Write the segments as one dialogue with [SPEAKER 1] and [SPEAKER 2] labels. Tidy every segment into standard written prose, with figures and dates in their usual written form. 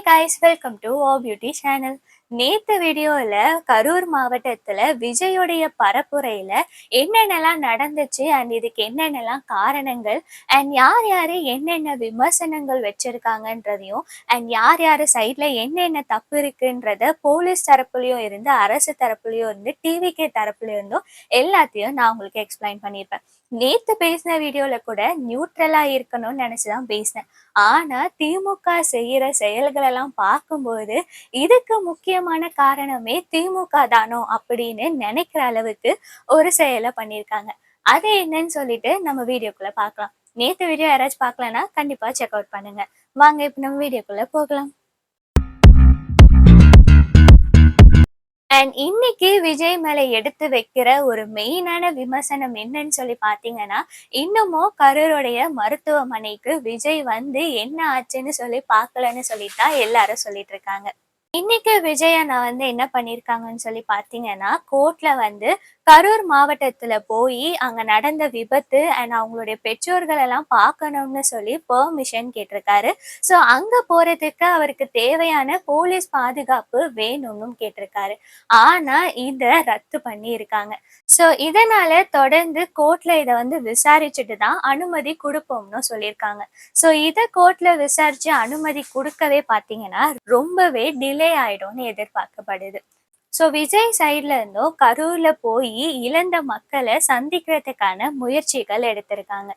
[SPEAKER 1] guys, welcome to our beauty channel. நேத்து வீடியோல கரூர் மாவட்டத்துல விஜயோடைய பரப்புரையில என்னென்னலாம் நடந்துச்சு அண்ட் இதுக்கு என்னென்னலாம் காரணங்கள் அண்ட் யார் யாரு என்னென்ன விமர்சனங்கள் வச்சிருக்காங்கன்றதையும் அண்ட் யார் யாரு சைட்ல என்னென்ன தப்பு இருக்குன்றத போலீஸ் தரப்புலயும் இருந்து அரசு தரப்புலயும் இருந்து டிவிகே தரப்புல இருந்தும் எல்லாத்தையும் நான் உங்களுக்கு எக்ஸ்பிளைன் பண்ணியிருப்பேன். நேத்து பேசின வீடியோல கூட நியூட்ரலா இருக்கணும்னு நினைச்சுதான் பேசினேன். ஆனா திமுக செய்யற செயல்கள் எல்லாம் பார்க்கும்போது இதுக்கு முக்கியமான காரணமே திமுக தானோ அப்படின்னு நினைக்கிற அளவுக்கு ஒரு செயலை பண்ணியிருக்காங்க. அது என்னன்னு சொல்லிட்டு நம்ம வீடியோக்குள்ள பார்க்கலாம். நேத்து வீடியோ யாராச்சும் பார்க்கலன்னா கண்டிப்பா செக் அவுட் பண்ணுங்க. வாங்க இப்ப நம்ம வீடியோக்குள்ள போகலாம். அண்ட் இன்னைக்கு விஜய் மேல எடுத்து வைக்கிற ஒரு மெயினான விமர்சனம் என்னன்னு சொல்லி பாத்தீங்கன்னா, இன்னமும் கரூருடைய மருத்துவமனைக்கு விஜய் வந்து என்ன ஆச்சுன்னு சொல்லி பார்க்கலன்னு சொல்லித்தான் எல்லாரும் சொல்லிட்டு இருக்காங்க. இன்னைக்கு விஜய் அண்ணா வந்து என்ன பண்ணியிருக்காங்கன்னு சொல்லி பார்த்தீங்கன்னா, கோர்ட்ல வந்து கரூர் மாவட்டத்துல போயி அங்க நடந்த விபத்து அண்ட் அவங்களுடைய பெற்றோர்கள் எல்லாம் பார்க்கணும்னு சொல்லி பெர்மிஷன் கேட்டிருக்காரு. ஸோ அங்க போறதுக்கு அவருக்கு தேவையான போலீஸ் பாதுகாப்பு வேணும்னு கேட்டிருக்காரு. ஆனா இத ரத்து பண்ணியிருக்காங்க. ஸோ இதனால தொடர்ந்து கோர்ட்ல இத வந்து விசாரிச்சுட்டு தான் அனுமதி குடுப்போம்னு சொல்லியிருக்காங்க. ஸோ இத கோர்ட்ல விசாரிச்சு அனுமதி குடுக்கவே பார்த்தீங்கன்னா, ரொம்பவே டிலே ஆயிடும்னு எதிர்பார்க்கப்படுது. ஸோ விஜய் சைட்ல இருந்தும் கரூர்ல போய் இழந்த மக்களை சந்திக்கிறதுக்கான முயற்சிகள் எடுத்திருக்காங்க.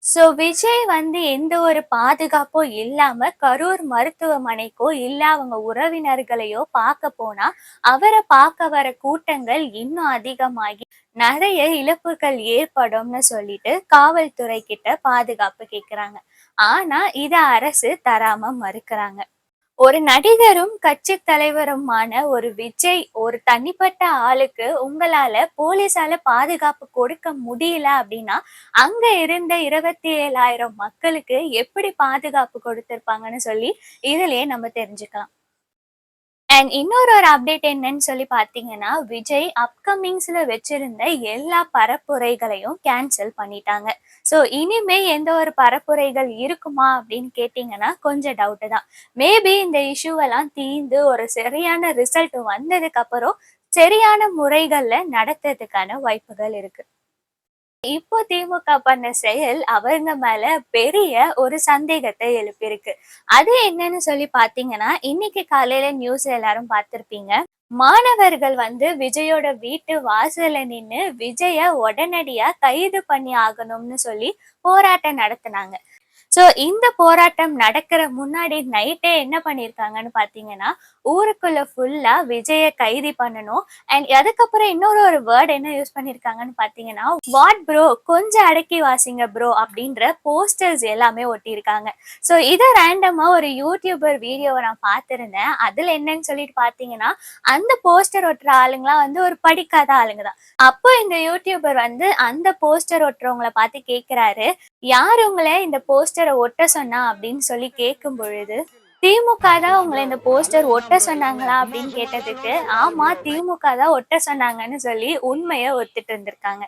[SPEAKER 1] ஸோ விஜய் வந்து எந்த ஒரு பாதுகாப்பும் இல்லாம கரூர் மருத்துவமனைக்கோ இல்ல அவங்க உறவினர்களையோ பார்க்க போனா அவரை பார்க்க வர கூட்டங்கள் இன்னும் அதிகமாகி நிறைய இழப்புகள் ஏற்படும்னு சொல்லிட்டு காவல்துறை கிட்ட பாதுகாப்பு கேக்குறாங்க. ஆனா இத அரசு தராம மறுக்கிறாங்க. ஒரு நடிகரும் கட்சி தலைவருமான ஒரு விஜய் ஒரு தனிப்பட்ட ஆளுக்கு உங்களால போலீஸால பாதுகாப்பு கொடுக்க முடியல அப்படின்னா அங்க இருந்த 27,000 மக்களுக்கு எப்படி பாதுகாப்பு கொடுத்திருப்பாங்கன்னு சொல்லி இதுலயே நம்ம தெரிஞ்சுக்கலாம். அண்ட் இன்னொரு அப்டேட் என்னன்னு சொல்லி பார்த்தீங்கன்னா, விஜய் அப்கமிங்ஸ்ல வச்சிருந்த எல்லா பரப்புரைகளையும் கேன்சல் பண்ணிட்டாங்க. ஸோ இனிமே எந்த ஒரு பரப்புரைகள் இருக்குமா அப்படின்னு கேட்டிங்கன்னா கொஞ்சம் டவுட்டு தான். மேபி இந்த இஷ்யூவெல்லாம் தீர்ந்து ஒரு சரியான ரிசல்ட் வந்ததுக்கு அப்புறம் சரியான முறைகள்ல நடத்துறதுக்கான வாய்ப்புகள் இருக்கு. இப்போ திமுக பண்ண செயல் அவங்க மேல பெரிய ஒரு சந்தேகத்தை எழுப்பியிருக்கு. அது என்னன்னு சொல்லி பாத்தீங்கன்னா, இன்னைக்கு காலையில நியூஸ் எல்லாரும் பார்த்திருப்பீங்க. மாணவர்கள் வந்து விஜயோட வீட்டு வாசல்ல நின்னு விஜய உடனடியா கைது பண்ணி ஆகணும்னு சொல்லி போராட்டம் நடத்தினாங்க. ஸோ இந்த போராட்டம் நடக்கிற முன்னாடி நைட்டே என்ன பண்ணியிருக்காங்கன்னு பார்த்தீங்கன்னா, ஊருக்குள்ள ஃபுல்லா விஜய கைது பண்ணணும். அண்ட் அதுக்கப்புறம் ஒரு வேர்ட் என்ன யூஸ் பண்ணியிருக்காங்கன்னு பார்த்தீங்கன்னா, வாட் ப்ரோ கொஞ்சம் அடக்கி வாசிங்க ப்ரோ அப்படின்ற போஸ்டர்ஸ் எல்லாமே ஒட்டியிருக்காங்க. ஸோ இதை ரேண்டமா ஒரு யூடியூபர் வீடியோவை நான் பார்த்துருந்தேன். அதில் என்னன்னு சொல்லிட்டு பார்த்தீங்கன்னா, அந்த போஸ்டர் ஒட்டுற ஆளுங்களாம் வந்து ஒரு படிக்காத ஆளுங்க தான். அப்போ இந்த யூடியூபர் வந்து அந்த போஸ்டர் ஒட்டுறவங்கள பார்த்து கேட்குறாரு, யார் உங்களை இந்த போஸ்டரை ஒட்ட சொன்னா அப்படின்னு சொல்லி கேட்கும் பொழுது, திமுக தான் உங்களை இந்த போஸ்டர் ஒட்ட சொன்னாங்களா அப்படின்னு கேட்டதுக்கு, ஆமா திமுக தான் ஒட்ட சொன்னாங்கன்னு சொல்லி உண்மையை ஒத்துட்டு இருந்திருக்காங்க.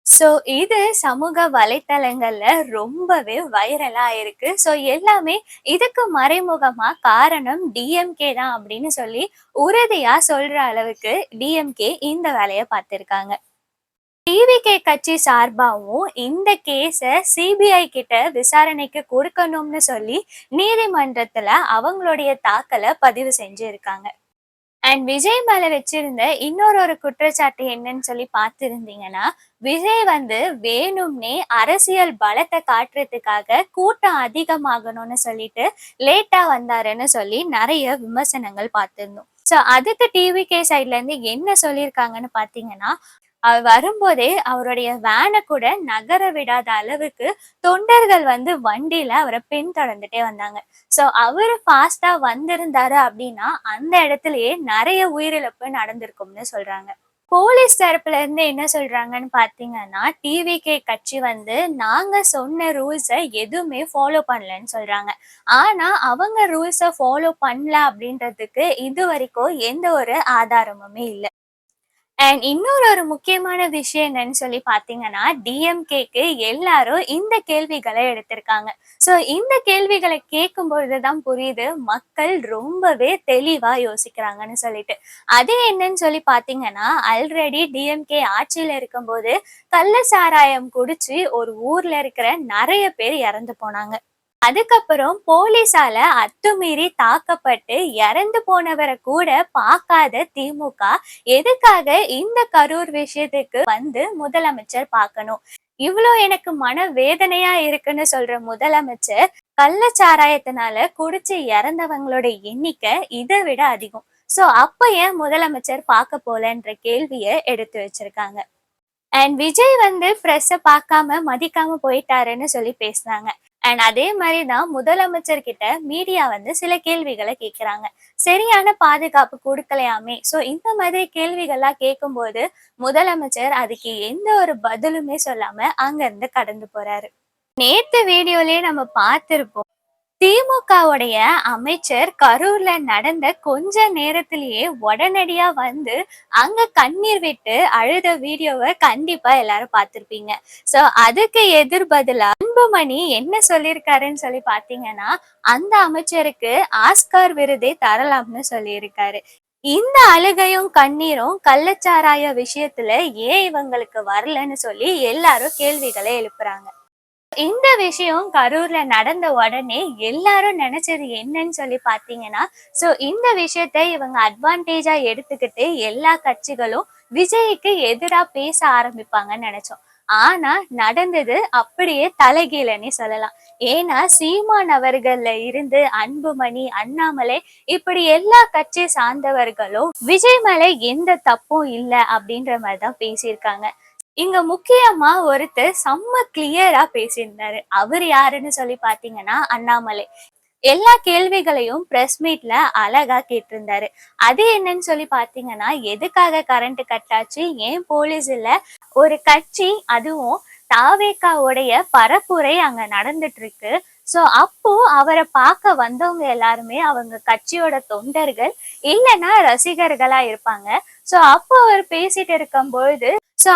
[SPEAKER 1] ஸோ இது சமூக வலைத்தளங்கள்ல ரொம்பவே வைரலா இருக்கு. ஸோ எல்லாமே இதுக்கு மறைமுகமா காரணம் டிஎம்கே தான் அப்படின்னு சொல்லி உறுதியா சொல்ற அளவுக்கு டிஎம்கே இந்த வேலையை பார்த்திருக்காங்க. டிவிகே கட்சி சார்பாகவும் இந்த கேஸ சிபிஐ கிட்ட விசாரணைக்கு கொடுக்கணும்னு சொல்லி நீதிமன்றத்துல அவங்களுடைய தாக்கலை பதிவு செஞ்சு இருக்காங்க. அண்ட் விஜய் மேல வச்சிருந்த ஒரு குற்றச்சாட்டு என்னன்னு சொல்லி பார்த்திருந்தீங்கன்னா, விஜய் வந்து வேணும்னே அரசியல் பலத்தை காட்டுறதுக்காக கூட்டம் அதிகமாகணும்னு சொல்லிட்டு லேட்டா வந்தாருன்னு சொல்லி நிறைய விமர்சனங்கள் பார்த்திருந்தோம். ஸோ அதுக்கு டிவிகே சைட்ல இருந்து என்ன சொல்லியிருக்காங்கன்னு பார்த்தீங்கன்னா, அவர் வரும்போதே அவருடைய வேனை கூட நகர விடாத அளவுக்கு தொண்டர்கள் வந்து வண்டியில அவரை பின்தொடர்ந்துட்டே வந்தாங்க. ஸோ அவரு ஃபாஸ்டா வந்திருந்தாரு அப்படின்னா அந்த இடத்துலயே நிறைய உயிரிழப்பு நடந்திருக்கும்னு சொல்றாங்க. போலீஸ் தரப்புல இருந்து என்ன சொல்றாங்கன்னு பாத்தீங்கன்னா, டிவிகே கட்சி வந்து நாங்க சொன்ன ரூல்ஸை எதுவுமே ஃபாலோ பண்ணலன்னு சொல்றாங்க. ஆனா அவங்க ரூல்ஸை ஃபாலோ பண்ணல அப்படின்றதுக்கு இது வரைக்கும் எந்த ஒரு ஆதாரமுமே இல்லை. அண்ட் இன்னொரு ஒரு முக்கியமான விஷயம் என்னன்னு சொல்லி பார்த்தீங்கன்னா, டிஎம்கேக்கு எல்லாரும் இந்த கேள்விகள எடுத்திருக்காங்க. ஸோ இந்த கேள்விகள கேட்கும்பொழுது தான் புரியுது, மக்கள் ரொம்பவே தெளிவா யோசிக்கிறாங்கன்னு சொல்லிட்டு. அது என்னன்னு சொல்லி பார்த்தீங்கன்னா, ஆல்ரெடி டிஎம்கே ஆட்சியில இருக்கும்போது, கள்ள சாராயம் குடிச்சு ஒரு ஊர்ல இருக்கிற நெறைய பேர் இறந்து போனாங்க. அதுக்கப்புறம் போலீஸால அத்துமீறி தாக்கப்பட்டு இறந்து போனவரை கூட பார்க்காத திமுக எதுக்காக இந்த கரூர் விஷயத்துக்கு வந்து முதலமைச்சர் பார்க்கணும்? இவ்ளோ எனக்கு மன வேதனையா இருக்குன்னு சொல்ற முதலமைச்சர் கள்ளச்சாராயத்தினால குடிச்சு இறந்தவங்களோட எண்ணிக்கை இதை விட அதிகம். சோ அப்ப ஏன் முதலமைச்சர் பார்க்க போலன்ற கேள்விய எடுத்து வச்சிருக்காங்க. அண்ட் விஜய் வந்து பிரஸ்ஸ பார்க்காம மதிக்காம போயிட்டாருன்னு சொல்லி பேசினாங்க. அண்ட் அதே மாதிரி தான் முதலமைச்சர் கிட்ட மீடியா வந்து சில கேள்விகளை கேட்கிறாங்க. சரியான பாதுகாப்பு கொடுக்கலையாமே. ஸோ இந்த மாதிரி கேள்விகள்லாம் கேட்கும்போது முதலமைச்சர் அதுக்கு எந்த ஒரு பதிலுமே சொல்லாம அங்க இருந்து கடந்து போறாரு. நேத்து வீடியோலயே நம்ம பார்த்திருப்போம். திமுகவுடைய அமைச்சர் கரூர்ல நடந்த கொஞ்ச நேரத்திலேயே உடனடியா வந்து அங்க கண்ணீர் விட்டு அழுத வீடியோவை கண்டிப்பா எல்லாரும் பார்த்திருப்பீங்க. சோ அதுக்கு எதிர் பதிலா அன்புமணி என்ன சொல்லியிருக்காருன்னு சொல்லி பாத்தீங்கன்னா, அந்த அமைச்சருக்கு ஆஸ்கார் விருதை தரலாம்னு சொல்லியிருக்காரு. இந்த அழுகையும் கண்ணீரும் கள்ளச்சாராய விஷயத்துல ஏன் இவங்களுக்கு வரலன்னு சொல்லி எல்லாரும் கேள்விகளை எழுப்புறாங்க. இந்த விஷயம் கரூர்ல நடந்த உடனே எல்லாரும் நினைச்சது என்னன்னு சொல்லி பாத்தீங்கன்னா, சோ இந்த விஷயத்த இவங்க அட்வான்டேஜா எடுத்துக்கிட்டு எல்லா கட்சிகளும் விஜய்க்கு எதிரா பேச ஆரம்பிப்பாங்கன்னு நினைச்சோம். ஆனா நடந்தது அப்படியே தலைகீழன்னே சொல்லலாம். ஏன்னா சீமான் அவர்கள்ல இருந்து அன்புமணி, அண்ணாமலை இப்படி எல்லா கட்சி சார்ந்தவர்களும் விஜய் மேல எந்த தப்பும் இல்லை அப்படின்ற மாதிரிதான் பேசியிருக்காங்க. இங்க முக்கியமா ஒருத்தர் செம்ம கிளியரா பேசியிருந்தாரு. அவர் யாருன்னு சொல்லி பாத்தீங்கன்னா அண்ணாமலை. எல்லா கேள்விகளையும் பிரஸ் மீட்ல அழகா கேட்டிருந்தாரு. அது என்னன்னு சொல்லி பாத்தீங்கன்னா, எதுக்காக கரண்ட் கட் ஆச்சு, ஏன் போலீஸ் இல்ல, ஒரு கட்சி அதுவும் தாவேகாவுடைய பரப்புரை அங்க நடந்துட்டு இருக்கு. சோ அப்போ அவரை பார்க்க வந்தவங்க எல்லாருமே அவங்க கட்சியோட தொண்டர்கள் இல்லைன்னா ரசிகர்களா இருப்பாங்க. சோ அப்போ அவர் பேசிட்டு இருக்கும்பொழுது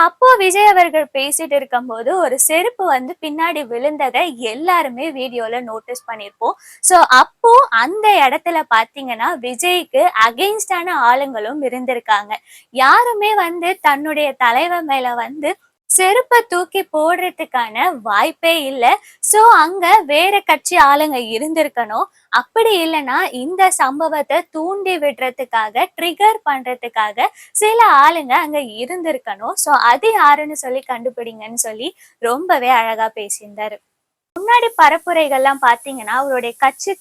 [SPEAKER 1] அப்போ விஜய் அவர்கள் பேசிட்டு இருக்கும்போது ஒரு செருப்பு வந்து பின்னாடி விழுந்ததை எல்லாருமே வீடியோல நோட்டீஸ் பண்ணியிருப்போம். சோ அப்போ அந்த இடத்துல பாத்தீங்கன்னா விஜய்க்கு அகெயின்ஸ்டான ஆளுங்களும் இருந்திருக்காங்க. யாருமே வந்து தன்னுடைய தலைவர் மேல வந்து செருப்ப தூக்கி போடுறதுக்கான வாய்ப்பே இல்லை. சோ அங்க வேற கட்சி ஆளுங்க இருந்திருக்கணும். அப்படி இல்லைன்னா இந்த சம்பவத்தை தூண்டி விடுறதுக்காக ட்ரிகர் பண்றதுக்காக சில ஆளுங்க அங்க இருந்திருக்கணும். சோ அது யாருன்னு சொல்லி கண்டுபிடிங்கன்னு சொல்லி ரொம்பவே அழகா பேசியிருந்தாரு. முன்னாடி பரப்புரைகள்லாம் பாத்தீங்கன்னா அவருடைய கட்சி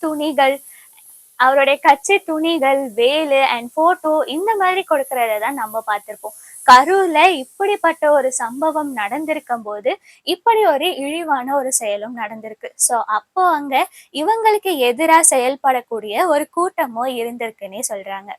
[SPEAKER 1] துணிகள், வேலு அண்ட் போட்டோ இந்த மாதிரி கொடுக்கறத தான் நம்ம பார்த்திருப்போம். கரூர்ல இப்படிப்பட்ட ஒரு சம்பவம் நடந்திருக்கும் போது இப்படி ஒரு இழிவான ஒரு செயலும் நடந்திருக்கு. சோ அப்போ அங்க இவங்களுக்கு எதிரா செயல்படக்கூடிய ஒரு கூட்டமோ இருந்திருக்குன்னே சொல்றாங்க.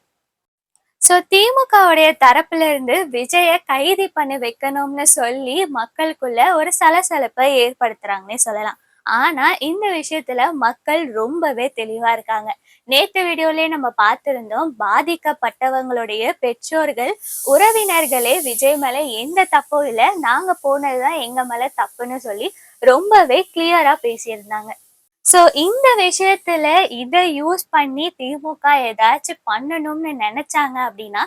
[SPEAKER 1] சோ திமுகவுடைய தரப்புல இருந்து விஜய கைது பண்ணி வைக்கணும்னு சொல்லி மக்களுக்குள்ள ஒரு சலசலப்பை ஏற்படுத்துறாங்கன்னே சொல்லலாம். ஆனா இந்த விஷயத்துல மக்கள் ரொம்பவே தெளிவா இருக்காங்க. நேத்து வீடியோலயே நம்ம பார்த்திருந்தோம், பாதிக்கப்பட்டவங்களுடைய பெற்றோர்கள், உறவினர்களே விஜய் மேல எந்த தப்பும் இல்லை, நாங்க போனதுதான் எங்க மேல தப்புன்னு சொல்லி ரொம்பவே கிளியரா பேசியிருந்தாங்க. சோ இந்த விஷயத்துல இதை யூஸ் பண்ணி திமுக ஏதாச்சும் பண்ணணும்னு நினைச்சாங்க அப்படின்னா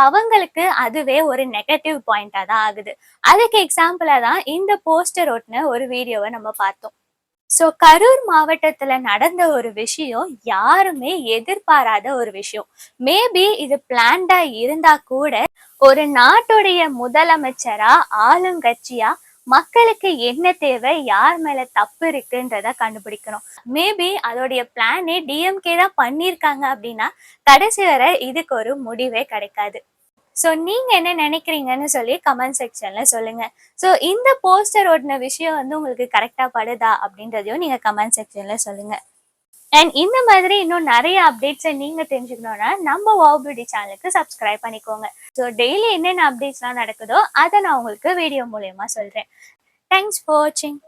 [SPEAKER 1] அவங்களுக்கு அதுவே ஒரு நெகட்டிவ் பாயிண்டா தான் ஆகுது. அதுக்கு எக்ஸாம்பிளா தான் இந்த போஸ்டர் ஒட்டின ஒரு வீடியோவை நம்ம பார்த்தோம். கரூர் மாவட்டத்துல நடந்த ஒரு விஷயம் யாருமே எதிர்பாராத ஒரு விஷயம். மேபி இது பிளான்டா இருந்தா கூட ஒரு நாட்டுடைய முதலமைச்சரா, ஆளுங்கட்சியா மக்களுக்கு என்ன தேவை, யார் மேல தப்பு இருக்குன்றத கண்டுபிடிக்கணும். மேபி அதோடைய பிளானே டிஎம்கே தான் பண்ணியிருக்காங்க அப்படின்னா கடைசி வரை இதுக்கு ஒரு முடிவே கிடைக்காது. நீங்க என்ன நினைக்கிறீங்கன்னு சொல்லி கமெண்ட் செக்ஷன்ல சொல்லுங்க. இந்த போஸ்டர் ஓட்டின விஷயம் வந்து உங்களுக்கு கரெக்டா படுதா அப்படின்றதையும் நீங்க கமெண்ட் செக்ஷன்ல சொல்லுங்க. அண்ட் இந்த மாதிரி இன்னும் நிறைய அப்டேட்ஸை நீங்க தெரிஞ்சுக்கணும்னா நம்ம வாவ் பியூட்டி சேனலுக்கு சப்ஸ்கிரைப் பண்ணிக்கோங்க. டெய்லி என்னென்ன அப்டேட்ஸ்லாம் நடக்குதோ அதை நான் உங்களுக்கு வீடியோ மூலயமா சொல்றேன். தேங்க்ஸ் ஃபார் வாட்சிங்.